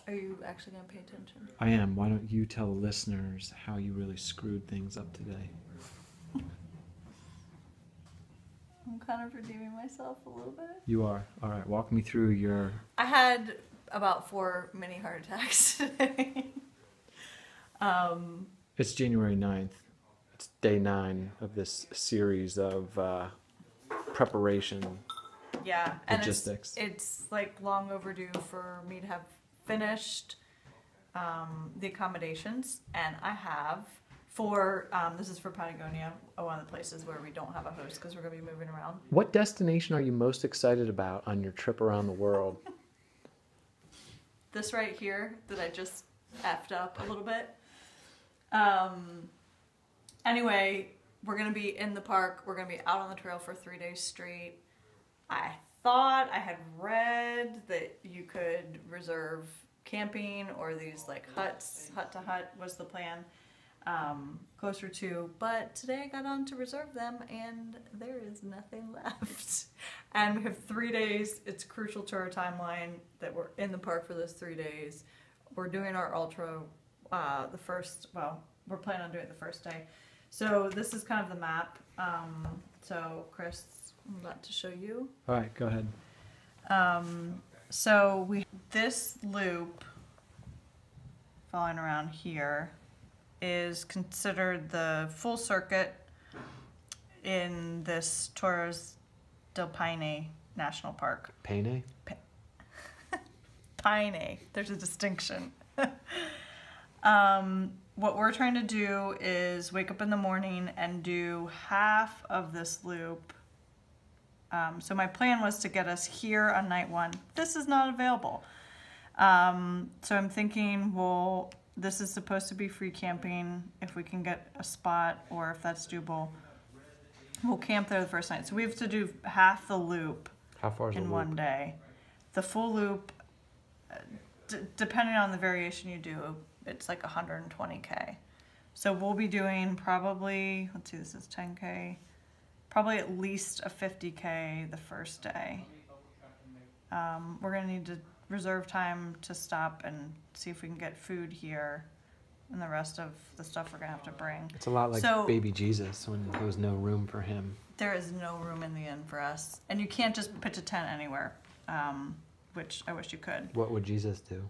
Are you actually going to pay attention? I am. Why don't you tell the listeners how you really screwed things up today? I'm kind of redeeming myself a little bit. You are. All right. Walk me through your... I had about 4 mini heart attacks today. It's January 9th. It's day 9 of this series of preparation. Yeah, logistics. And it's like long overdue for me to have finished the accommodations, and I have for this is for Patagonia, one of the places where we don't have a host because we're going to be moving around. What destination are you most excited about on your trip around the world? This right here that I just effed up a little bit. Anyway, we're going to be in the park. We're going to be out on the trail for 3 days straight. I thought I had read that you could reserve camping or these like huts, hut to hut was the plan, closer to, but today I got on to reserve them and there is nothing left. And we have 3 days. It's crucial to our timeline that we're in the park for those 3 days. We're doing our ultra, we're planning on doing it the first day. So this is kind of the map. So Chris, I'm about to show you. All right, go ahead. So this loop following around here is considered the full circuit in this Torres del Paine National Park. Pene? Paine. There's a distinction. What we're trying to do is wake up in the morning and do half of this loop. So my plan was to get us here on night 1. This is not available. So I'm thinking, well, this is supposed to be free camping. If we can get a spot or if that's doable, we'll camp there the first night. So we have to do half the loop. How far is in the loop? 1 day. The full loop, depending on the variation you do, it's like 120K. So we'll be doing probably, let's see, this is 10K. Probably at least a 50K the first day. We're gonna need to reserve time to stop and see if we can get food here and the rest of the stuff we're gonna have to bring. It's a lot like baby Jesus when there was no room for him. There is no room in the inn for us. And you can't just pitch a tent anywhere, which I wish you could. What would Jesus do?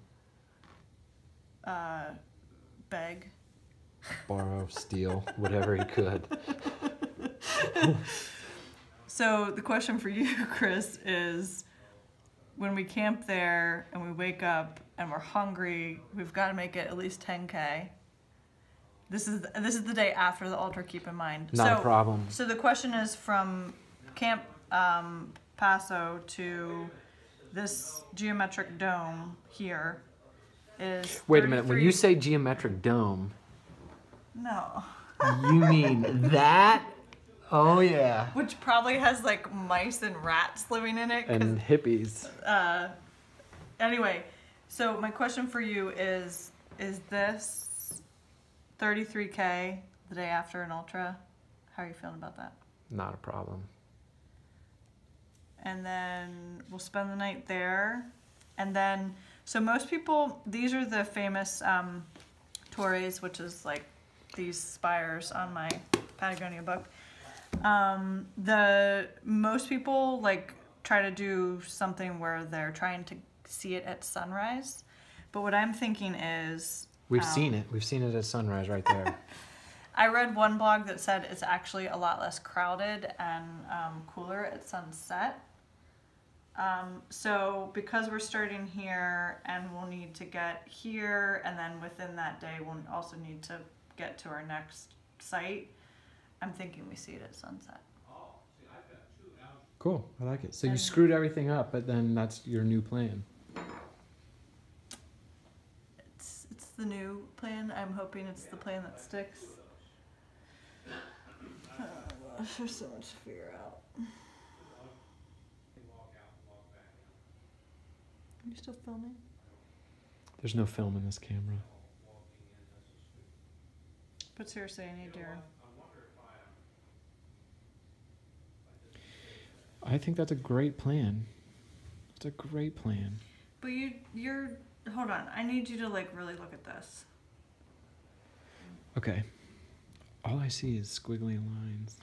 Beg. Borrow, steal, whatever he could. So the question for you, Chris, is when we camp there and we wake up and we're hungry, we've got to make it at least 10K. This is the day after the ultra, keep in mind. Not a problem. So the question is from Camp Paso to this geometric dome here is Wait a minute, when you say geometric dome, no. You mean that? Oh yeah. Which probably has like mice and rats living in it. And hippies. Anyway, so my question for you is this 33K the day after an ultra? How are you feeling about that? Not a problem. And then we'll spend the night there. And then, so most people, these are the famous Torres, which is like these spires on my Patagonia book. Most people like try to do something where they're trying to see it at sunrise. But what I'm thinking is... We've seen it. We've seen it at sunrise right there. I read one blog that said it's actually a lot less crowded and cooler at sunset. So because we're starting here and we'll need to get here, and then within that day we'll also need to get to our next site, I'm thinking we see it at sunset. Cool, I like it. So you screwed everything up, but then that's your new plan. It's the new plan. I'm hoping it's the plan that sticks. Oh gosh, there's so much to figure out. Are you still filming? There's no film in this camera. But seriously, I need your... I think that's a great plan. It's a great plan. But you're hold on. I need you to like really look at this. Okay. All I see is squiggly lines.